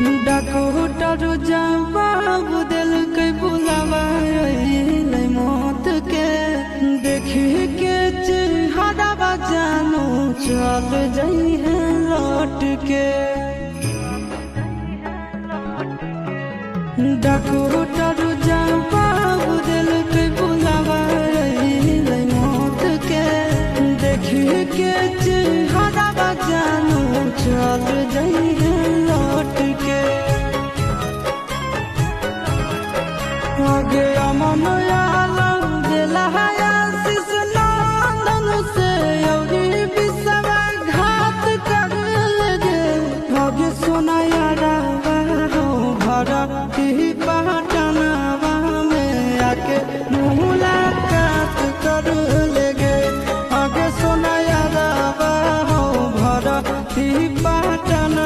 Doctor जवाब दिल के बुलावा मौत के देखी के चेहरा जानू चल जाई है लौट के। डॉक्टर जवाब दिल के बुलावा मौत के देखी के चेहरा जानू चल जाई है लौट के। आगे अमन आलम दिला आशीष नंदन से विश्वासघात कर लगे। आगे सुनाई